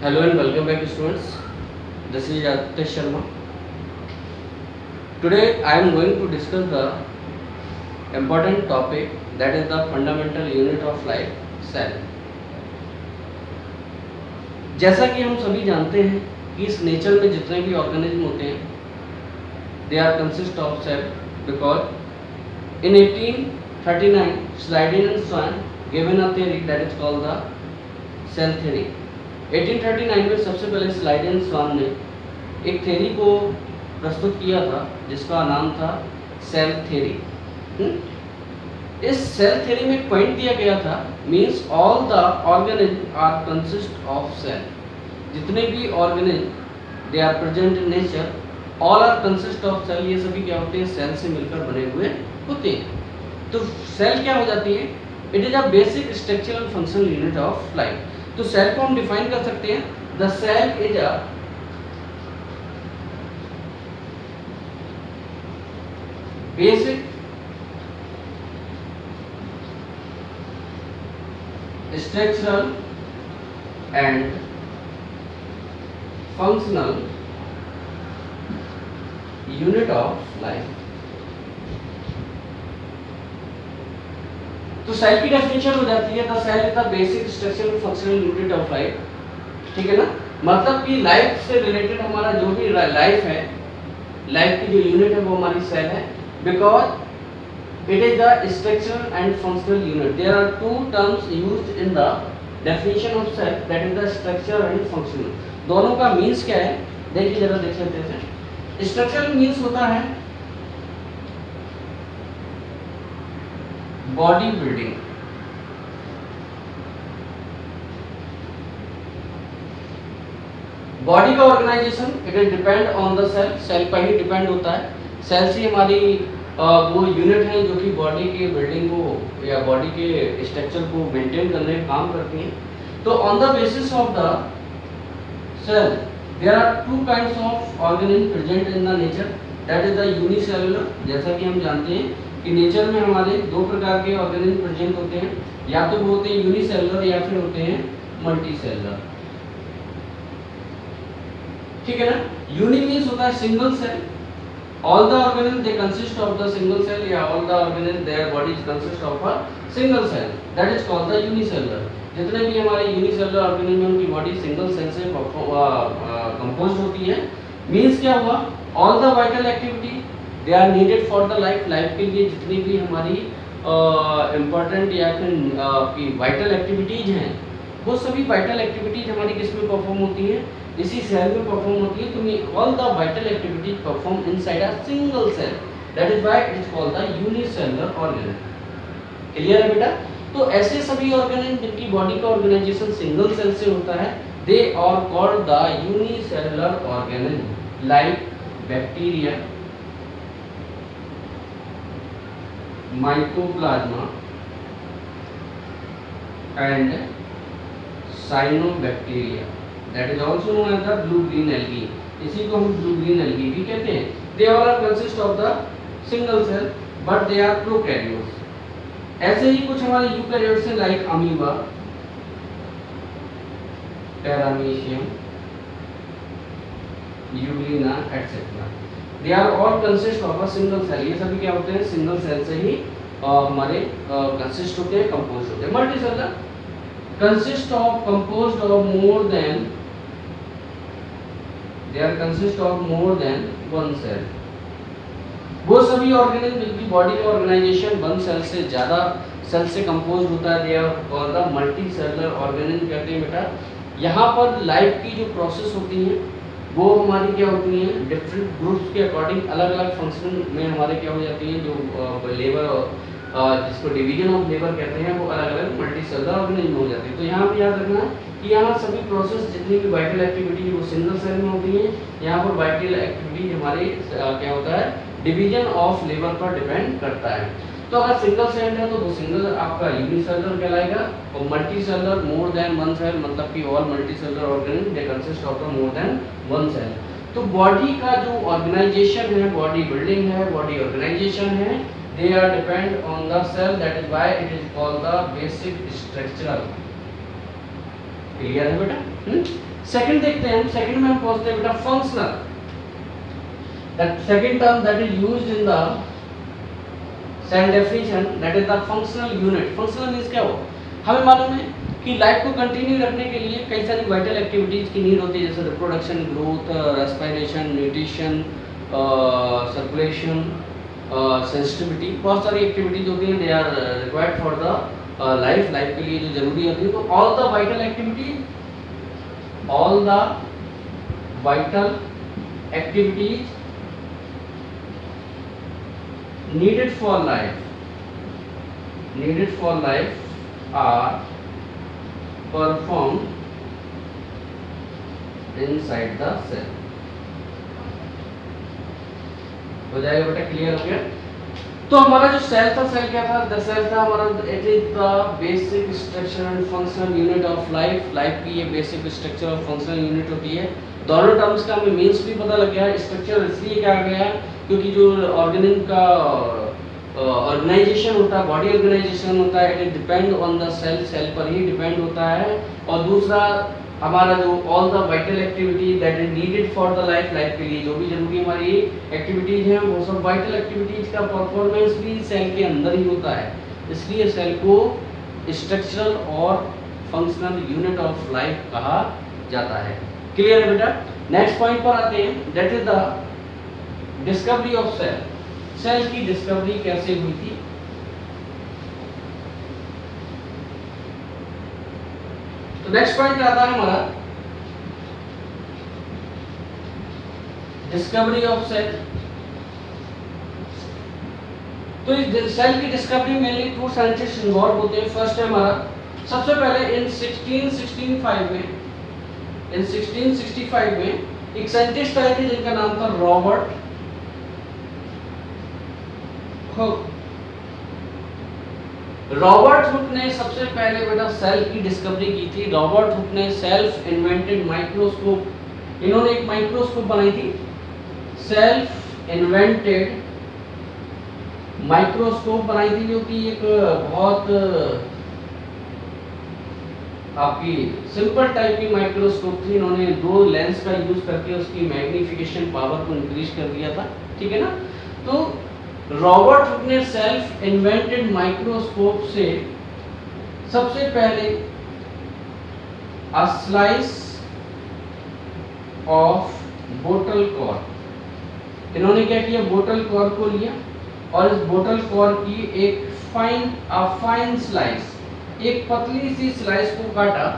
Hello and welcome back students. This is Aditya Sharma. Today I am going to discuss the important topic, that is the fundamental unit of life, cell. जैसा कि हम सभी जानते हैं कि इस nature में जितने भी ऑर्गेनिज्म होते हैं they are consist of cell, because in 1839 Schleiden and Swann given a theory that is called the cell theory. 1839 में सबसे पहले स्लाइडेन स्वान ने एक थ्योरी को प्रस्तुत किया था जिसका नाम था सेल थ्योरी। इस सेल थ्योरी में एक पॉइंट दिया गया था, means all the organism are consist of cell. जितने भी organism they are present in nature all are consist of cell. ये सभी क्या होते हैं? सेल से मिलकर बने हुए होते हैं। तो सेल क्या हो जाती है? It is a basic structural functional unit of life. तो सेल को हम डिफाइन कर सकते हैं, the cell is a basic structural and functional unit of life। तो सेल की डेफिनेशन हो जाती है, the cell is the basic structural functional unit of life. ठीक है ना? मतलब कि लाइफ से रिलेटेड हमारा जो भी लाइफ है, लाइफ की जो यूनिट है वो हमारी सेल है, because it is the structural and functional unit। there are two terms used in the definition of cell, that is the structure and functional। दोनों का मीन्स क्या है देखिए जरा, देख सकते हैं। स्ट्रक्चरल मीन्स होता है बॉडी बिल्डिंग, बॉडी का organisation, it is depend on the cell. Cell पर ही डिपेंड होता है। सेल से हमारी वो यूनिट है जो कि बॉडी के बिल्डिंग को या बॉडी के स्ट्रक्चर को मेंटेन करने का काम करती हैं। तो on the basis of the cell there are two kinds of organism present in the nature, that is the unicellular. जैसा कि हम जानते हैं कि नेचर में हमारे दो प्रकार के ऑर्गेनिज्म प्रेजेंट होते हैं, या तो वो होते हैं यूनिसेलुलर या फिर होते हैं मल्टीसेलुलर। ठीक है ना? यूनि मींस होता है single cell. all the organisms they consist of the single cell, या all the organisms their bodies consist of a single cell, that is called the unicellular। जितने भी हमारे यूनिसेलुलर ऑर्गेनिज्म उनकी बॉडी सिंगल सेल से compose होती है। Means क्या हुआ? All the vital activity they are needed for the life. Life के लिए जितनी भी हमारी इम्पोर्टेंट या फिर वाइटल एक्टिविटीज हैं, वो सभी वाइटल एक्टिविटीज हमारी किस में परफॉर्म होती है? इसी सेल में परफॉर्म होती है। तो we all the vital activities perform inside a single cell, that is why it is called the unicellular organism. Clear है बेटा? तो ऐसे सभी ऑर्गेनिज्म जिनकी बॉडी का ऑर्गेनाइजेशन सिंगल सेल से होता है, they are called the unicellular organism, like bacteria, mycoplasma and cyanobacteria, that is also known as the blue green algae। इसी को हम blue green algae भी कहते हैं। they all are consist of the single cell but they are prokaryotes। ऐसे ही कुछ हमारे eukaryotes हैं, like amoeba, paramecium, Euglena etcetera. they are all consist of a single cell। ये सभी क्या होते हैं? सिंगल सेल से ही हमारे कंसिस्ट होते हैं, कंपोज होते हैं। Multicellular consist of composed of more than, they are consist of more than one cell। वो सभी ऑर्गेनिज्म जिनकी बॉडी का ऑर्गेनाइजेशन वन सेल से ज़्यादा सेल से कंपोज होता है, they are called the multicellular organism कहते हैं बेटा। यहाँ पर लाइफ की जो प्रोसेस होती है वो हमारी क्या होती हैं? डिफरेंट ग्रुप्स के अकॉर्डिंग अलग अलग फंक्शन में हमारे क्या हो जाती हैं, जो लेबर जिसको डिवीजन ऑफ लेबर कहते हैं, वो अलग अलग मल्टीसेलुलर ऑर्गेनिज्म हो जाते हैं। तो यहाँ पे याद रखना कि यहाँ सभी प्रोसेस जितनी भी वाइटल एक्टिविटी वो सिंगल सेल में होती है। यहाँ पर वाइटल एक्टिविटी हमारे क्या होता है? डिवीजन ऑफ लेबर पर डिपेंड करता है। तो अगर सिंगल सेल है तो वो सिंगल आपका यूनिसेलुलर कहलाएगा, और multicellular more than one cell, मतलब कि all multicellular organism they consist of more than one cell. तो बॉडी का जो ऑर्गेनाइजेशन है, बॉडी बिल्डिंग है, बॉडी ऑर्गेनाइजेशन है, they are depend on the cell, that is why it is called the basic structural clear है बेटा? Second देखते हैं हम, सेकंड में हम पहुंचते हैं बेटा functional. That second term that is used in the cell definition, that is the functional unit. Functional means क्या हो, हमें मालूम है कि लाइफ को कंटिन्यू रखने के लिए कई सारी वाइटल एक्टिविटीज की नीड होती है, जैसे reproduction, growth, respiration, nutrition, circulation, sensitivity, बहुत सारी एक्टिविटीज होती हैं, they are required for the life के लिए जो जरूरी होती है। तो all the vital activities, all the vital activities needed for life are performed inside the cell। हो जाएगा बेटा? क्लियर हो गया? तो हमारा जो सेल था, सेल क्या था? द सेल था हमारा, it is the basic structure and functional unit of life. Life की ये बेसिक स्ट्रक्चर और फंक्शनल यूनिट होती है। दोनों टर्म्स का हमें मीन्स भी पता लग गया। स्ट्रक्चर इसलिए क्या आ गया क्योंकि जो ऑर्गेनिज्म का ऑर्गेनाइजेशन होता है, बॉडी ऑर्गेनाइजेशन होता है, it depend on the cell, cell पर ही डिपेंड होता है। और दूसरा हमारा जो all the vital activity that is needed for the life के लिए जो भी जरूरी हमारी एक्टिविटीज हैं, वो सब वाइटल एक्टिविटीज का परफॉर्मेंस भी सेल के अंदर ही होता है। इसलिए सेल को स्ट्रक्चरल और फंक्शनल यूनिट ऑफ लाइफ कहा जाता है। क्लियर है बेटा? नेक्स्ट पॉइंट पर आते हैं, that is the discovery of cell. Cell की डिस्कवरी कैसे हुई थी? तो नेक्स्ट पॉइंट आता है हमारा डिस्कवरी ऑफ सेल। तो इस सेल की डिस्कवरी में मेनली 2 साइंटिस्ट इन्वॉल्व होते हैं। फर्स्ट है हमारा, सबसे पहले इन 1665 में एक साइंटिस्ट आए थे जिनका नाम था रॉबर्ट हुक। रॉबर्ट हुक ने सबसे पहले बेटा सेल की डिस्कवरी की थी। रॉबर्ट हुक ने सेल्फ इन्वेंटेड माइक्रोस्कोप, इन्होंने एक माइक्रोस्कोप बनाई थी, सेल्फ इन्वेंटेड माइक्रोस्कोप बनाई थी, जो कि एक बहुत आपकी सिंपल टाइप की माइक्रोस्कोप थी। इन्होंने 2 लेंस का यूज करके उसकी मैग्निफिकेशन पावर को इंक्रीज कर दिया था, ठीक है ना। तो रॉबर्ट हुक ने सेल्फ इन्वेंटेड माइक्रोस्कोप से सबसे पहले a slice of bottle cork, इन्होंने क्या किया, बोटल कॉर्क को लिया और इस बोटल कॉर्क की एक फाइन स्लाइस, एक पतली सी स्लाइस को काटा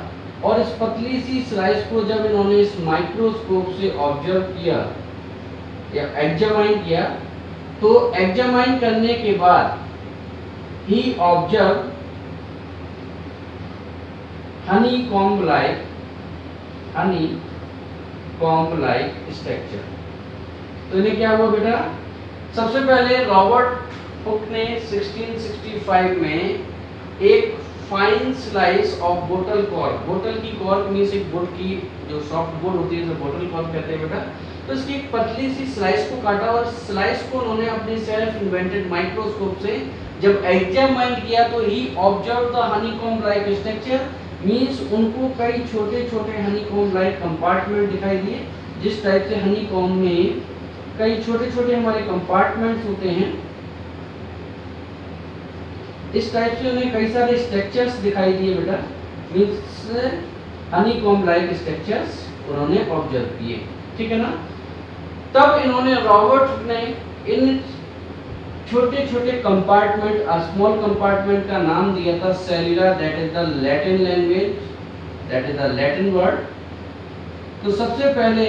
और इस पतली सी स्लाइस को जब इन्होंने इस माइक्रोस्कोप से ऑब्जर्व किया या एग्जामाइन किया, तो एग्जामाइन करने के बाद he observe honeycomb like structure. तो इन्हें क्या हुआ बेटा, सबसे पहले रॉबर्ट हुक ने 1665 में एक fine slice of bottle cork, bottle की कॉर्क मींस एक वुड की जो सॉफ्ट वुड होती है उसे बोटल कॉर्क कहते हैं बेटा। तो इसकी एक पतली सी स्लाइस को काटा और स्लाइस को उन्होंने अपने सेल्फ इन्वेंटेड माइक्रोस्कोप से जब एग्जामाइन किया तो he observe the honeycomb like structure, means उनको कई छोटे छोटे हनीकॉम्ब लाइक कंपार्टमेंट दिखाई दिए। जिस टाइप से हनीकॉम्ब में कई छोटे छोटे हमारे कंपार्टमेंट्स होते हैं, इस टाइप से उन्हें कई सारे स्ट्रक्चर्स दिखाई दिए बेटा, मींस हनीकॉम्ब लाइक स्ट्रक्चर्स उन्होंने ऑब्जर्व किए, ठीक है ना। तब इन्होंने रॉबर्ट ने इन छोटे छोटे कंपार्टमेंट, स्मॉल कंपार्टमेंट का नाम दिया था cellula, that is the Latin language, that is the Latin word. तो सबसे पहले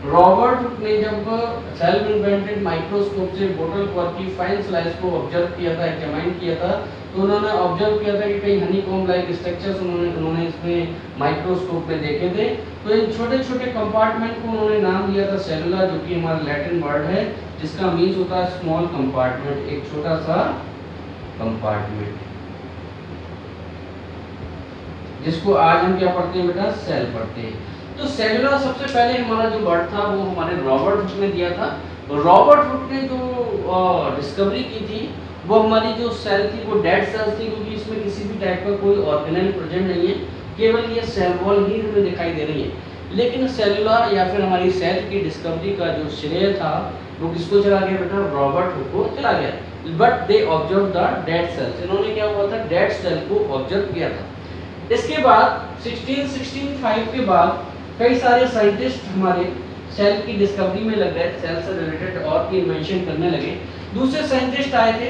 रॉबर्ट ने जब सेल्फ इन्वेंटेड माइक्रोस्कोप से बोटल कॉर्क की फाइन स्लाइस को ऑब्जर्व किया था, एग्जामाइन किया था, तो उन्होंने ऑब्जर्व किया था कि कई हनीकॉम्ब लाइक स्ट्रक्चर्स उन्होंने इसमें माइक्रोस्कोप में देखे थे। तो इन छोटे छोटे कंपार्टमेंट को उन्होंने नाम दिया था सेलुला, जो कि हमारा लैटिन वर्ड है जिसका मीन्स होता है स्मॉल कंपार्टमेंट, एक छोटा सा कंपार्टमेंट, जिसको आज हम क्या पढ़ते हैं बेटा, सेल पढ़ते हैं। तो सेलुला सबसे पहले हमारा जो वर्ड था वो हमारे रॉबर्ट हुक ने दिया था। रॉबर्ट हुक ने जो डिस्कवरी की थी वो हमारी जो सेल थी वो डेड सेल्स थी, क्योंकि इसमें किसी भी टाइप का कोई ऑर्गेनेल प्रेजेंट नहीं है। केवल ये सेल वॉल ही हमें दिखाई दे रही है। लेकिन सेलुलर या फिर हमारी सेल की डिस्कवरी का जो श्रेय था वो किसको चला गया बेटा? रॉबर्ट हुक को चला गया। But they observe the dead cells, इन्होंने क्या हुआ था? डेड सेल को ऑब्जर्व किया था। इसके बाद 1665 के बाद कई सारे साइंटिस्ट हमारे सेल की डिस्कवरी में लग गए, सेल से रिलेटेड और की इन्वेंशन करने लगे। दूसरे साइंटिस्ट आए थे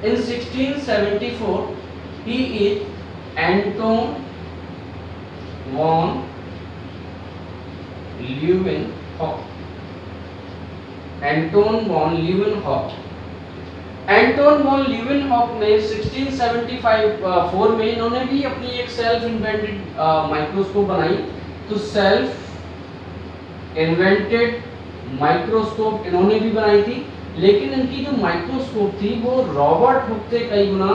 इन 1674, he is Anton von Leeuwenhoek. Anton von Leeuwenhoek, Anton von Leeuwenhoek ने 1675 में इन्होंने भी अपनी एक सेल्फ इन्वेंटेड माइक्रोस्कोप बनाई। तो सेल्फ इन्वेंटेड माइक्रोस्कोप इन्होंने भी बनाई थी, लेकिन इनकी जो माइक्रोस्कोप थी वो रॉबर्ट हुक से कई गुना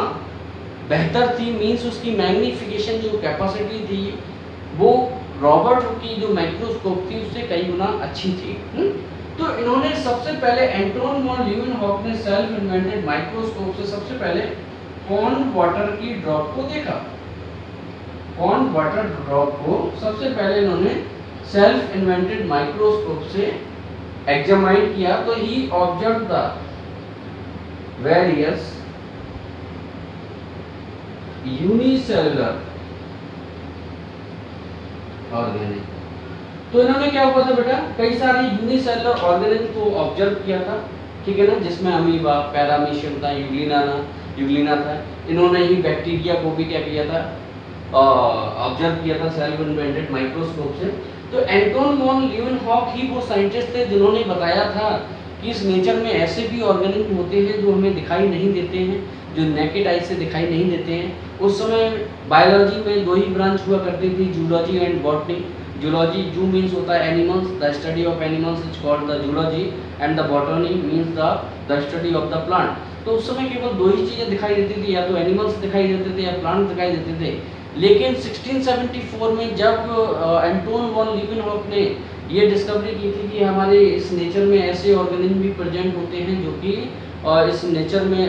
बेहतर थी। मींस उसकी मैग्नीफिकेशन जो कैपेसिटी थी वो रॉबर्ट हुक की जो माइक्रोस्कोप थी उससे कई गुना अच्छी थी। तो इन्होंने सबसे पहले एंटोन वॉन ल्यूवेनहॉक ने सेल्फ इन्वेंटेड माइक्रोस्कोप से सबसे पहले पॉन्ड वाटर की ड्रॉप को देखा। पॉन्ड वाटर ड्रॉप को सबसे पहले इन्होंने सेल्फ इन्वेंटेड माइक्रोस्कोप से एग्जामाइन किया। तो he observe the various unicellular organism. तो इन्होंने क्या हुआ था बेटा? कई सारे यूनिसेलुलर ऑर्गेनिज्म को ऑब्जर्व किया था, ठीक है ना, जिसमें अमीबा, पैरामीशियम था, यूग्लिना था। इन्होंने ही बैक्टीरिया को भी क्या किया था? ऑब्जर्व किया था सेल्फ इन्वेंटेड माइक्रोस्कोप से। तो एंटोन वॉन ल्यूवेनहॉक ही वो साइंटिस्ट थे जिन्होंने बताया था कि इस नेचर में ऐसे भी ऑर्गेनिज्म होते हैं जो हमें दिखाई नहीं देते हैं, जो नेकेड आई से दिखाई नहीं देते हैं। उस समय बायोलॉजी में दो ही ब्रांच हुआ करती थी, जूलॉजी एंड बॉटनी। जूलॉजी, जू मीन्स होता है animals, the study of animals is called the zoology, and the botany means the study of the plant. तो उस समय केवल दो ही चीज़ें दिखाई देती थी, या तो एनिमल्स दिखाई देते थे या प्लांट दिखाई देते थे। लेकिन 1674 में जब एंटोन वॉन ल्यूवेनहॉक ने ये डिस्कवरी की थी कि हमारे इस नेचर में ऐसे ऑर्गेनिज्म भी प्रेजेंट होते हैं जो कि इस नेचर में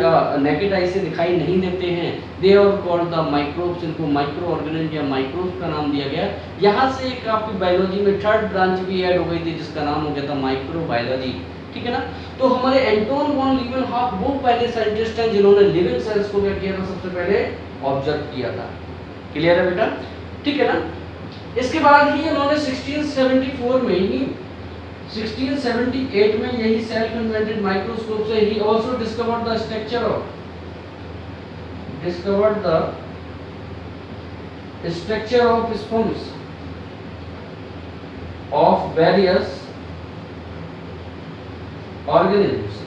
नेकेड आई से दिखाई नहीं देते हैं, they are called the microbes. इनको माइक्रो ऑर्गेनिज्म या माइक्रोब्स का नाम दिया गया। यहाँ से एक आपकी बायोलॉजी में थर्ड ब्रांच भी ऐड हो गई थी जिसका नाम हो गया था माइक्रोबायोलॉजी, ठीक है ना। तो हमारे एंटोन वॉन ल्यूवेनहॉक वो पहले साइंटिस्ट हैं जिन्होंने लिविंग सेल्स को क्या किया था? सबसे पहले ऑब्जर्व किया था। क्लियर है बेटा? ठीक है ना। इसके बाद ही इन्होंने 1674 में ही 1678 में यही सेल्फ इन्वेंटेड माइक्रोस्कोप से ही also discovered the structure of sponge of various organisms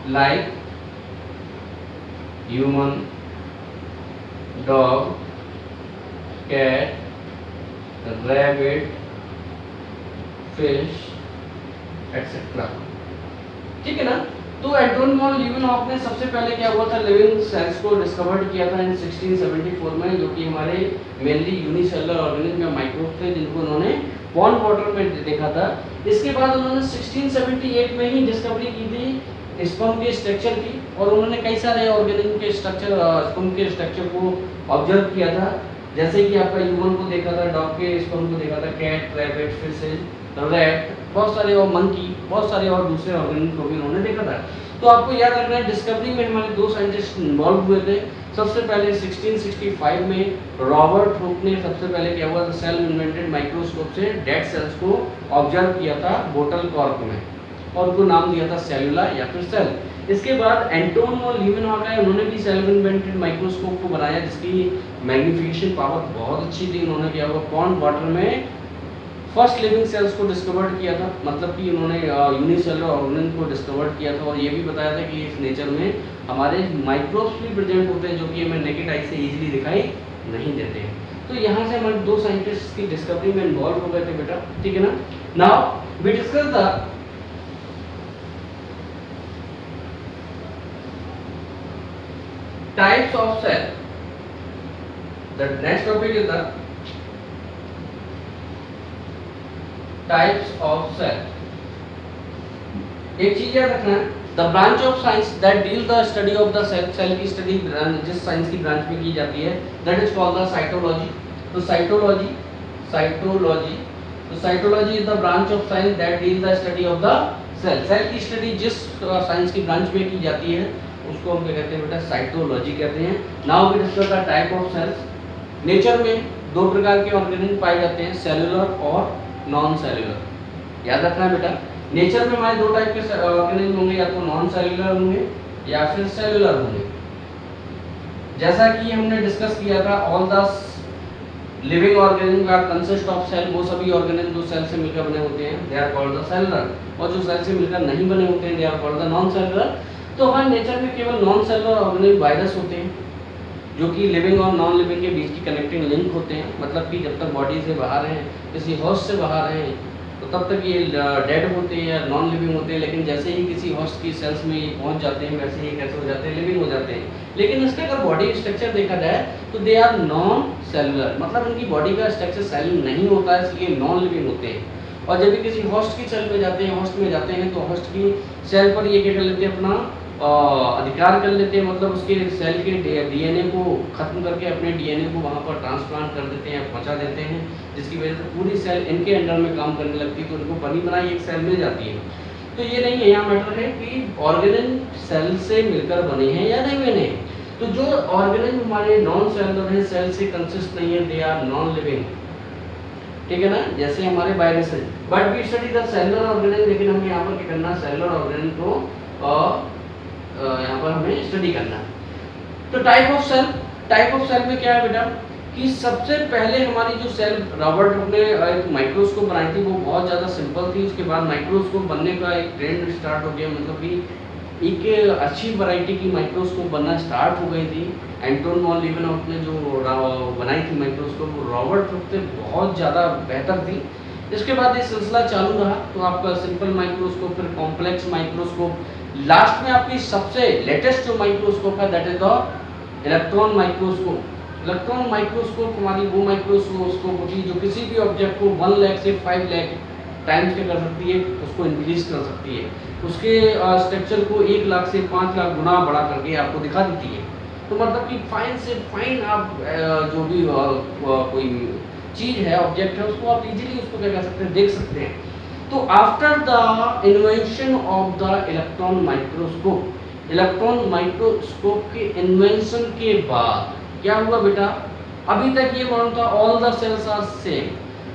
like human, dog, cat, rabbit, fish, etc. ठीक है ना। तो एंटोन वॉन ल्यूवेनहॉक ने सबसे पहले क्या हुआ था? लिविंग सेल्स को डिस्कवर्ड किया था इन 1674 में, जो कि हमारे मेनली यूनिसेलुलर ऑर्गेनिज्म या माइक्रोब थे जिनको उन्होंने पॉन्ड वाटर में देखा था। इसके बाद उन्होंने 1678 में ही डिस्कवरी की थी स्पर्म के स्ट्रक्चर की, और उन्होंने कई सारे ऑर्गेनिज्म के स्ट्रक्चर, स्पर्म के स्ट्रक्चर को ऑब्जर्व किया था। जैसे कि आपका ह्यूमन को देखा था, डॉग के स्पर्म को देखा था, कैट, रैबिट, फिश, रैट, बहुत सारे और मंकी, बहुत सारे और दूसरे ऑर्गेनिज्म को भी उन्होंने देखा था। तो आपको याद रखना है डिस्कवरी में हमारे दो साइंटिस्ट इन्वॉल्व हुए थे। सबसे पहले 1665 में रॉबर्ट हुक ने सबसे पहले क्या हुआ था? सेल्फ इन्वेंटेड माइक्रोस्कोप से डेड सेल्स को ऑब्जर्व किया था बोटल कॉर्क में, और उनको नाम दिया था सेलुला या फिर सेल। इसके बाद एंटोन वॉन ल्यूवेनहॉक है, उन्होंने भी सेल्फ इन्वेंटेड माइक्रोस्कोप को बनाया जिसकी मैग्नीफिकेशन पावर बहुत अच्छी थी। उन्होंने क्या हुआ? पॉन्ड वाटर में फर्स्ट लिविंग सेल्स को डिस्कवर्ड किया था, मतलब कि उन्होंने यूनिसेलुलर ऑर्गेनिज्म को डिस्कवर्ड किया था, और ये भी बताया था कि इस नेचर में हमारे माइक्रोब्स भी प्रेजेंट होते हैं जो कि हमें नेकेड आई से इजीली दिखाई नहीं देते हैं। तो यहाँ से हमारे दो साइंटिस्ट की डिस्कवरी में इन्वॉल्व हो गए थे बेटा, ठीक है ना। Now we discuss the types of cell. The next topic is the types of cell. एक चीज याद रखना है, the branch of science that deal the study of the cell, cell की स्टडी जिस साइंस की ब्रांच में की जाती है that is called the cytology. तो साइटोलॉजी तो cytology is the branch of science that deal the study of the cell. Cell की स्टडी जिस साइंस की ब्रांच में की जाती है उसको हम क्या कहते हैं बेटा, साइटोलॉजी कहते हैं। Now we discuss the type of cells. Nature में दो प्रकार के ऑर्गेनिज्म पाए जाते हैं, सेलुलर और नॉन सेलुलर। याद रखना बेटा, नेचर में हमारे दो टाइप के ऑर्गेनिज्म होंगे, या तो नॉन सेलुलर होंगे या फिर सेलुलर होंगे। जैसा कि हमने डिस्कस किया था, all the living organism are consist of cell, वो सभी ऑर्गेनिज्म जो सेल से मिलकर बने होते हैं they are called the cellular, और जो सेल से मिलकर नहीं बने होते हैं they are called the non cellular. तो हमारे नेचर में केवल नॉन सेलुलर ऑर्गेनिज्म वायरस होते हैं, जो कि लिविंग और नॉन लिविंग के बीच की कनेक्टिंग लिंक होते हैं। मतलब कि जब तक बॉडी से बाहर हैं, किसी होस्ट से बाहर हैं, तो तब तक ये डेड होते हैं या नॉन लिविंग होते हैं, लेकिन जैसे ही किसी होस्ट की सेल्स में ये पहुंच जाते हैं वैसे ही कैसे हो जाते हैं, लिविंग हो जाते हैं। लेकिन इसके अगर बॉडी स्ट्रक्चर देखा जाए तो दे आर नॉन सेलुलर, मतलब इनकी बॉडी का स्ट्रक्चर सेल नहीं होता है, इसलिए नॉन लिविंग होते हैं। और जब भी किसी होस्ट की सेल में जाते हैं, होस्ट में जाते हैं, तो होस्ट की सेल पर ये क्या कर लेते हैं, अपना अधिकार कर लेते हैं, मतलब उसके सेल के डीएनए को खत्म करके अपने डीएनए को वहाँ पर ट्रांसप्लांट कर देते हैं, पहुँचा देते हैं, जिसकी वजह से पूरी सेल इनके अंडर में काम करने लगती है, तो उनको बनी बनाई एक सेल मिल जाती है। तो ये नहीं है, यहाँ मैटर है कि ऑर्गेनिज्म सेल से मिलकर बने हैं या नहीं बने। तो जो ऑर्गेनिज्म हमारे नॉन सेलुलर है, सेल से कंसिस्ट नहीं है, दे आर नॉन लिविंग, ठीक है ना। जैसे हमारे वायरस है, but we study the cellular organism, लेकिन हमें यहाँ पर क्या करना, सेलुलर ऑर्गेनिज्म को यहाँ पर हमें स्टडी करना है। तो टाइप ऑफ सेल में क्या है बेटा, कि सबसे पहले हमारी जो सेल, रॉबर्ट ने एक माइक्रोस्कोप बनाई थी, वो बहुत ज़्यादा सिंपल थी। उसके बाद माइक्रोस्कोप बनने का एक ट्रेंड स्टार्ट हो गया, मतलब कि एक अच्छी वैरायटी की माइक्रोस्कोप बनना स्टार्ट हो गई थी। एंटोन वॉन लीवेनहॉफ ने जो बनाई थी माइक्रोस्कोप, रॉबर्ट से बहुत ज़्यादा बेहतर थी। इसके बाद ये सिलसिला चालू रहा, तो आपका सिंपल माइक्रोस्कोप, फिर कॉम्प्लेक्स माइक्रोस्कोप, लास्ट में आपकी सबसे लेटेस्ट जो माइक्रोस्कोप है that is the electron microscope. Electron microscope हमारी वो माइक्रोस्कोप होती है जो किसी भी ऑब्जेक्ट को 1 लाख से 5 लाख टाइम्स क्या कर सकती है, उसको इंक्रीज कर सकती है, उसके स्ट्रक्चर को 1 लाख से 5 लाख गुना बड़ा करके आपको दिखा देती है। तो मतलब कि फाइन से फाइन आप जो भी कोई चीज़ है, ऑब्जेक्ट है, उसको आप इजीली उसको क्या कर सकते हैं, देख सकते हैं। तो after the invention of the electron microscope के इन्वेंशन के बाद क्या हुआ बेटा, अभी तक ये मालूम था all the cells are same,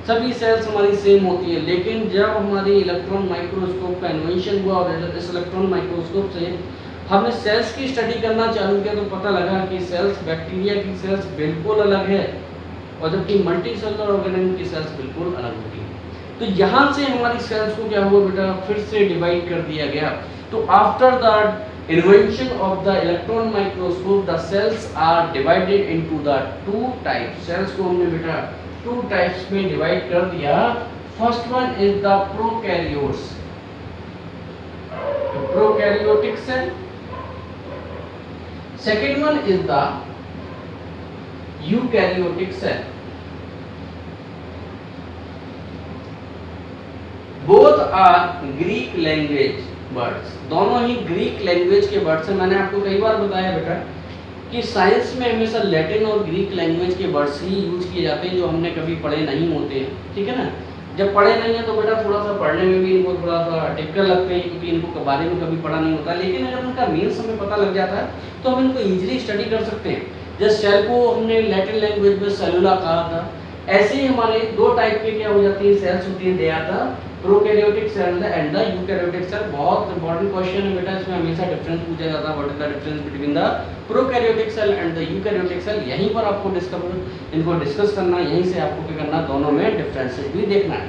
सभी सेल्स हमारी सेम होती है। लेकिन जब हमारी इलेक्ट्रॉन माइक्रोस्कोप का इन्वेंशन हुआ और इस इलेक्ट्रॉन माइक्रोस्कोप से हमने सेल्स की स्टडी करना चालू किया, तो पता लगा कि सेल्स, बैक्टीरिया की सेल्स बिल्कुल अलग है, और जबकि मल्टी सेलुलर ऑर्गेनिज्म की सेल्स बिल्कुल अलग होती है। तो यहाँ से हमारी सेल्स को क्या हुआ बेटा, फिर से डिवाइड कर दिया गया। तो after the invention of the electron microscope the cells are divided into the 2 types. Cells को हमने बेटा 2 टाइप्स में डिवाइड कर दिया। First one is the prokaryotes, prokaryotic cell. Second one is the eukaryotic cell. Both are Greek language words, दोनों ही Greek language के words हैं। मैंने आपको कई बार बताया बेटा कि साइंस में हमेशा लैटिन और ग्रीक लैंग्वेज के वर्ड्स ही यूज किए जाते हैं जो हमने कभी पढ़े नहीं होते हैं, ठीक है ना। जब पढ़े नहीं है तो बेटा थोड़ा सा पढ़ने में भी इनको थोड़ा सा डिफिकल्ट लगते हैं, क्योंकि इनको बारे में कभी पढ़ा नहीं होता। लेकिन अगर उनका मीन्स हमें पता लग जाता है तो हम इनको ईजिली स्टडी कर सकते हैं। जैसे सेल को हमने लैटिन लैंग्वेज में सेलुला कहा था, ऐसे ही हमारे 2 टाइप के क्या हो जाती है, सेल्स होती है, they are the prokaryotic cell and the eukaryotic cell. बहुत इंपॉर्टेंट क्वेश्चन है बेटा, इसमें हमेशा डिफरेंस पूछा जाता है, what is the difference between the prokaryotic cell and the eukaryotic cell. यहीं पर आपको इनको डिस्कस करना, यहीं से आपको क्या करना, दोनों में डिफरेंसेस भी देखना है।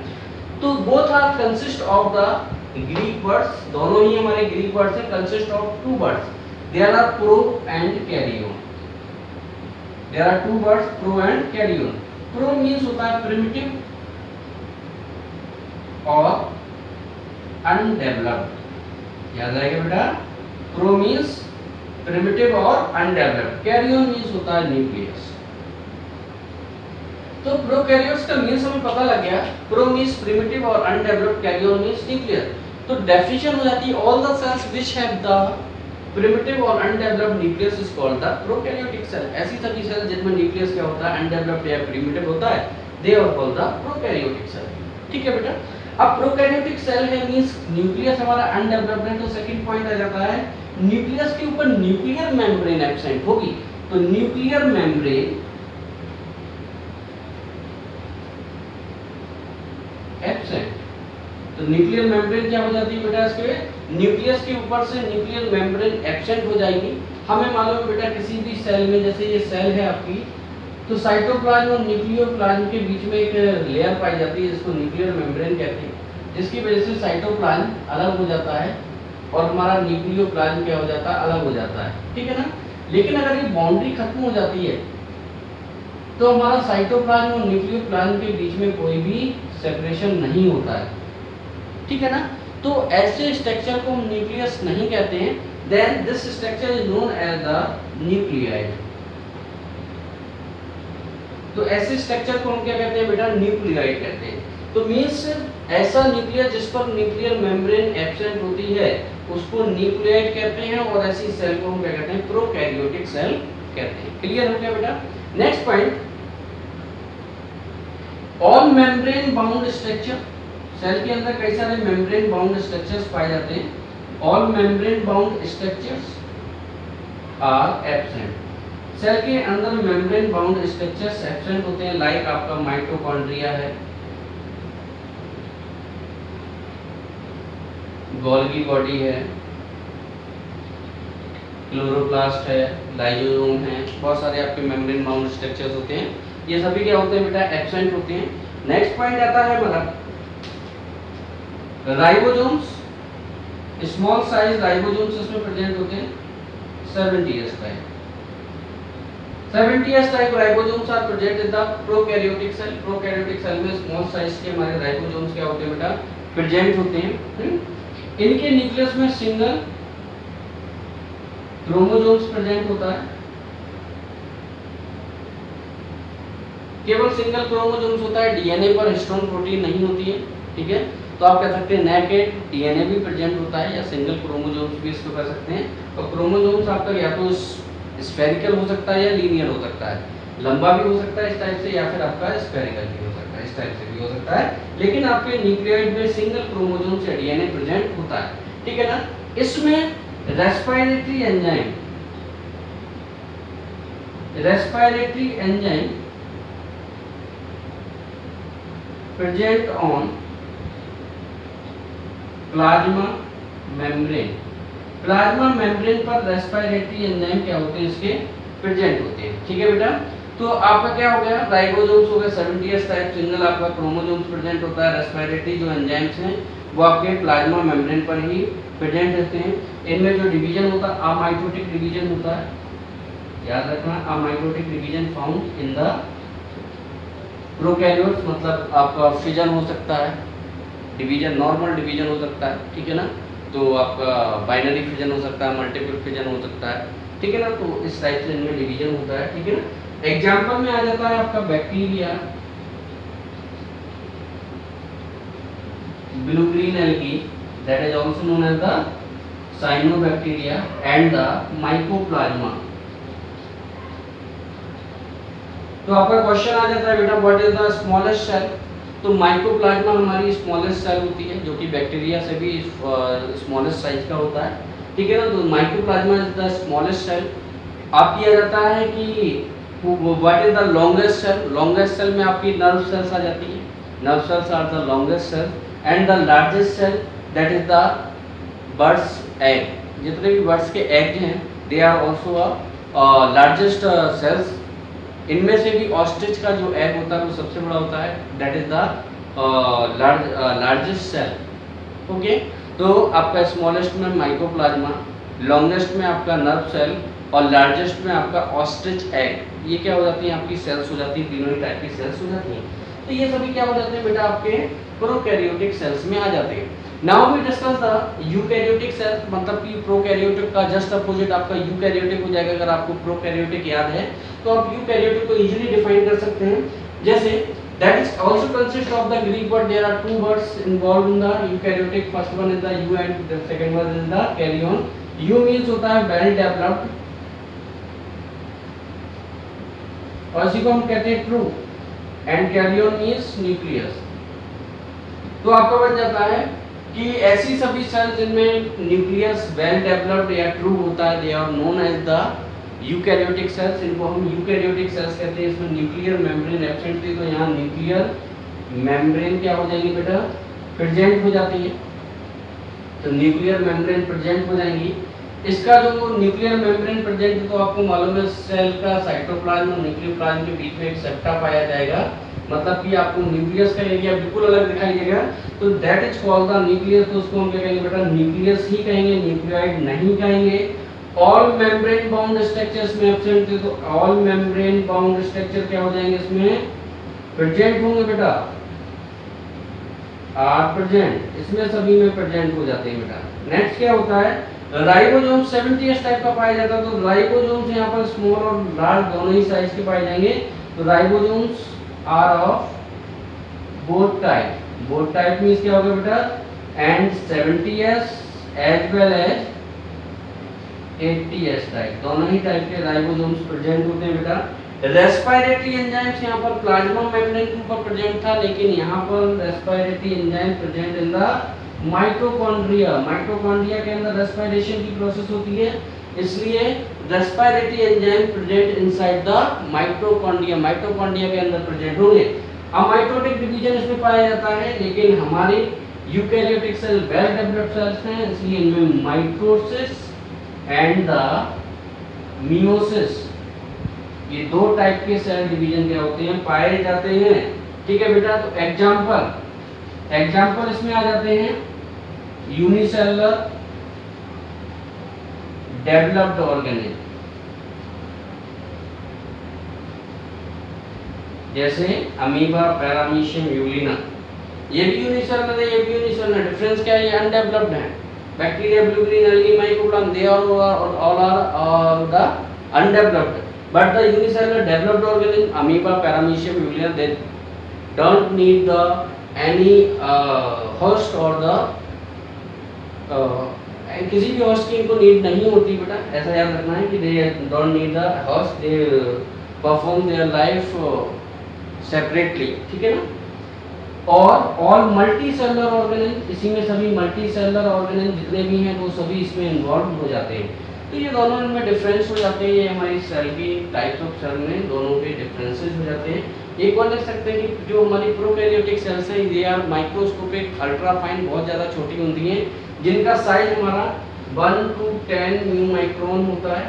तो both are consist of the Greek words, दोनों ही हमारे ग्रीक वर्ड्स हैं, consist of 2 words, there are pro and karyon. There are 2 words, pro and karyon. Pro means होता है प्रिमिटिव और अनडेवलप्ड, याद रहेगा बेटा, प्रो मीन्स प्रिमिटिव और अनडेवलप्ड, कैरियोन मीन्स होता है न्यूक्लियस। तो प्रोकैरियोट्स का मीन्स हमें पता लग गया, प्रो मीन्स प्रिमिटिव और अनडेवलप्ड, कैरियोन मीन्स न्यूक्लियर। तो डेफिनेशन हो जाती है all the cells which have the primitive और undeveloped nucleus is called the prokaryotic cell. ऐसी सभी सेल जिनमें न्यूक्लियस क्या होता है, अनडेवलप्ड या प्रिमिटिव होता है, they are called the prokaryotic cell. ठीक है बेटा। अब प्रोकैरियोटिक सेल है मींस न्यूक्लियस हमारा अनडेवलप्ड है, तो सेकंड पॉइंट आ जाता है न्यूक्लियस के ऊपर न्यूक्लियर मेम्ब्रेन एब्सेंट होगी, तो न्यूक्लियर मेम्ब्रेन एब्सेंट। तो न्यूक्लियर मेम्ब्रेन क्या हो जाती है बेटा, इसके न्यूक्लियस के ऊपर से न्यूक्लियर मेम्ब्रेन एब्सेंट हो जाएगी। हमें मालूम है बेटा किसी भी सेल में, जैसे ये सेल है आपकी, तो साइटोप्लाज्म और न्यूक्लियोप्लाज्म के बीच में एक लेयर पाई जाती है जिसको न्यूक्लियर मेम्ब्रेन कहते हैं, जिसकी वजह से साइटोप्लाज्म अलग हो जाता है और हमारा न्यूक्लियोप्लाज्म क्या हो जाता है, अलग हो जाता है। ठीक है ना। लेकिन अगर ये बाउंड्री खत्म हो जाती है तो हमारा साइटोप्लाज्म और न्यूक्लियोप्लाज्म के बीच में कोई भी सेपरेशन नहीं होता है। ठीक है ना। तो ऐसे स्ट्रक्चर को हम न्यूक्लियस नहीं कहते हैं, then this structure is known as the nucleoid. तो ऐसे स्ट्रक्चर को हम क्या कहते हैं बेटा, न्यूक्लियाइड कहते हैं। तो मींस ऐसा न्यूक्लियस जिस पर न्यूक्लियर मेम्ब्रेन एब्सेंट होती है उसको न्यूक्लियाइड कहते हैं, और ऐसी सेल को हम क्या कहते हैं, प्रोकैरियोटिक सेल कहते हैं। क्लियर हो गया बेटा। Next point, all membrane bound structure. Cell के अंदर कई सारे मेम्ब्रेन बाउंड स्ट्रक्चर्स पाए जाते हैं। All membrane bound structures are absent. Cell के अंदर मेम्ब्रेन बाउंड स्ट्रक्चर्स एब्सेंट होते हैं, लाइक आपका माइटोकॉन्ड्रिया है, गोल्गी बॉडी है, क्लोरोप्लास्ट है, लाइसोसोम है, बहुत सारे आपके मेम्ब्रेन बाउंड स्ट्रक्चर्स होते हैं। ये सभी क्या होते हैं बेटा, एब्सेंट होते हैं। नेक्स्ट पॉइंट आता है हमारा राइबोसोम्स। स्मॉल साइज राइबोसोम्स इसमें प्रेजेंट होते हैं, 70s type. 70s type ribosomes are present in the prokaryotic cell. Prokaryotic cell में स्मॉल साइज के हमारे राइबोसोम्स क्या होते हैं बेटा, प्रेजेंट होते हैं। इनके न्यूक्लियस में सिंगल क्रोमोसोम्स प्रेजेंट होता है, केवल सिंगल क्रोमोसोम्स होता है, डीएनए पर हिस्टोन प्रोटीन नहीं होती है। ठीक है। तो आप कह सकते हैं नेकेड डीएनए भी प्रेजेंट होता है, या सिंगल क्रोमोसोम्स भी इसको कह सकते हैं। और क्रोमोसोम्स आपका या तो स्फेरिकल हो सकता है या लीनियर हो सकता है, लंबा भी हो सकता है इस टाइप से, या फिर आपका स्फेरिकल भी हो सकता है, इस टाइप से भी हो सकता है। लेकिन आपके न्यूक्लियोइड में सिंगल क्रोमोसोम से डीएनए प्रेजेंट होता है। ठीक है ना। इसमें respiratory enzyme present on plasma membrane. Plasma membrane पर रेस्पिरेटरी एंजाइम क्या होते हैं, इसके प्रेजेंट होते हैं। ठीक है बेटा। तो आपका क्या हो गया, राइबोसोम्स हो गए 70s टाइप, सिंगल आपका क्रोमोसोम्स प्रेजेंट होता है, रेस्पिरेटरी जो एंजाइम्स हैं वो आपके प्लाज्मा मेम्ब्रेन पर ही प्रेजेंट रहते हैं। इनमें जो डिवीजन होता है अमाइटोटिक डिवीजन होता है, याद रखना, amitotic division found in the prokaryotes. मतलब आपका फिजन हो सकता है, डिवीजन नॉर्मल डिवीजन हो सकता है। ठीक है ना। तो आपका बाइनरी फिजन हो सकता है, मल्टीपल फिजन हो सकता है। ठीक है ना। तो इस टाइप से इनमें डिवीजन होता है। ठीक है ना। एग्जाम्पल में आ जाता है आपका bacteria, blue green algae, that is also known as the cyanobacteria, and the mycoplasma. तो आपका क्वेश्चन आ जाता है बेटा, what is the smallest cell. तो माइकोप्लाज्मा हमारी स्मॉलेस्ट सेल होती है, जो कि बैक्टीरिया से भी स्मॉलेस्ट साइज का होता है। ठीक है ना। तो mycoplasma is the smallest cell. आप किया जाता है कि what is the longest cell. Longest cell में आपकी नर्व सेल्स आ जाती है, nerve cells are the longest cell, and the largest cell that is the birds egg. जितने भी बर्ड्स के एग हैं they are also largest cells. इनमें से भी ऑस्ट्रिच का जो एग होता है वो सबसे बड़ा होता है, that is the largest cell. Okay. तो आपका स्मॉलेस्ट में माइकोप्लाज्मा, लॉन्गेस्ट में आपका नर्व सेल, और लार्जेस्ट में आपका ऑस्ट्रिच एग। ये क्या हो जाती है, आपकी सेल्स हो जाती है, तीनों ही टाइप की सेल्स हो जाती हैं। तो ये सभी क्या हो जाते हैं बेटा, आपके प्रोकैरियोटिक सेल्स में आ जाते हैं। Now we discuss the eukaryotic cell, मतलब कि प्रोकैरियोटिक का जस्ट अपोजिट आपका यूकैरियोटिक हो जाएगा। अगर आपको प्रोकैरियोटिक याद है तो आप यूकैरियोटिक को इजीली डिफाइन कर सकते हैं, जैसे that is also consist of the Greek word. There are two words involved in the eukaryotic. First one is the eu and the second one is the karyon. You means होता है well developed, और इसी को हम कहते हैं true, and karyon means nucleus. तो आपका बन जाता है कि ऐसी सभी सेल जिनमें न्यूक्लियस वेल डेवलप्ड या ट्रू होता है, they are known as the eukaryotic cells. इनको हम यूकैरियोटिक सेल्स कहते हैं। इसमें न्यूक्लियर मेम्ब्रेन एब्सेंट थी, तो यहाँ न्यूक्लियर मेम्ब्रेन क्या हो जाएगी बेटा, प्रेजेंट हो जाती है। तो न्यूक्लियर मेम्ब्रेन प्रेजेंट हो जाएंगी। इसका जो न्यूक्लियर मेम्ब्रेन प्रेजेंट है, तो आपको मालूम है सेल का साइटोप्लाज्म और न्यूक्लियोप्लाज्म के बीच में एक सेप्टा पाया जाएगा, मतलब कि आपको न्यूक्लियस का एरिया बिल्कुल अलग दिखाई देगा। तो that is called the nucleus. तो उसको हम क्या कहेंगे बेटा, न्यूक्लियस ही कहेंगे, न्यूक्लियोइड नहीं कहेंगे। ऑल मेम्ब्रेन बाउंड स्ट्रक्चर्स में एब्सेंट थे, तो ऑल मेम्ब्रेन बाउंड स्ट्रक्चर क्या हो जाएंगे, इसमें प्रेजेंट होंगे बेटा, आर प्रेजेंट, इसमें सभी में प्रेजेंट हो जाते हैं बेटा। नेक्स्ट क्या होता है, राइबोसोम 70s टाइप का पाया जाता है। तो राइबोसोम्स यहाँ पर स्मॉल और लार्ज दोनों ही साइज के पाए जाएंगे। तो ribosomes are of both type. Both type means क्या होगा बेटा, and 70s as well as 80s type, दोनों ही टाइप के राइबोसोम्स प्रेजेंट होते हैं बेटा। रेस्पिरेटरी एंजाइम्स यहाँ पर प्लाज्मा मेम्ब्रेन के ऊपर प्रेजेंट था, लेकिन यहाँ पर respiratory enzyme present in the mitochondria. Mitochondria के अंदर रेस्पिरेशन की प्रोसेस होती है, इसलिए respiratory enzyme present inside the mitochondria. Mitochondria के अंदर प्रेजेंट होंगे। अब माइटोटिक डिवीजन इसमें पाया जाता है, लेकिन हमारी eukaryotic cell well developed cells हैं, इसलिए इनमें माइटोसिस एंड द मियोसिस, ये दो टाइप के सेल डिवीजन क्या होते हैं, पाए जाते हैं। ठीक है बेटा। तो एग्जाम्पल इसमें आ जाते हैं यूनिसेलुलर डेवलप्ड ऑर्गेनिज्म, जैसे अमीबा, पैरामीशियम, यूलिना। ये भी यूनिसेलुलर है, ये भी यूनिसेलुलर। डिफरेंस क्या है, ये अनडेवलप्ड है। Bacteria, blue green algae, mycoplasma, they all are the undeveloped. But the unicellular developed organism, amoeba, paramecium, ulia, they don't need the any host or the किसी भी होस्ट की इनको नीड नहीं होती बेटा, ऐसा याद रखना है कि they don't need the host, they perform their life separately, ठीक है ना। और ऑल मल्टी सेलुलर ऑर्गेनिज्म, इसी में सभी मल्टी सेलुलर ऑर्गेनिज्म जितने भी हैं वो सभी इसमें इन्वॉल्व हो जाते हैं। तो ये दोनों इनमें डिफरेंस हो जाते हैं। ये हमारी सेल की टाइप्स ऑफ सेल में दोनों के डिफरेंसेस हो जाते हैं। एक और देख सकते हैं कि जो हमारी प्रोकैरियोटिक सेल्स हैं, ये आर माइक्रोस्कोपिक, अल्ट्रा फाइन, बहुत ज़्यादा छोटी होती हैं, जिनका साइज हमारा 1 to 10 म्यू माइक्रोन होता है,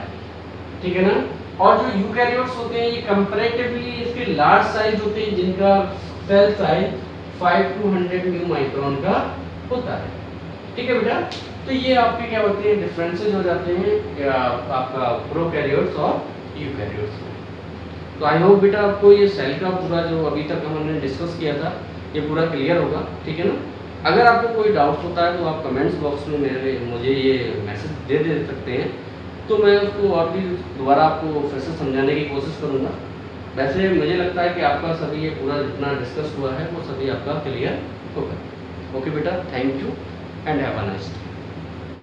ठीक है ना। और जो यूकैरियोट्स होते हैं, ये कंपैरेटिवली इसके लार्ज साइज होते हैं, जिनका cell size 5 to 100 mu micron का होता है, ठीक है बेटा। तो ये आपके क्या होते हैं, डिफरेंसेस हो जाते हैं आपका प्रोकैरियोट्स और यूकैरियोट्स में। तो आई होप बेटा आपको ये सेल का पूरा जो अभी तक हमने डिस्कस किया था ये पूरा क्लियर होगा, ठीक है ना। अगर आपको कोई डाउट होता है तो आप कमेंट्स बॉक्स में मुझे ये मैसेज दे सकते हैं, तो मैं उसको और भी दोबारा आपको फिर से समझाने की कोशिश करूँगा। वैसे मुझे लगता है कि आपका सभी ये पूरा जितना डिस्कस हुआ है वो सभी आपका क्लियर होगा। ओके बेटा, thank you and have a nice day.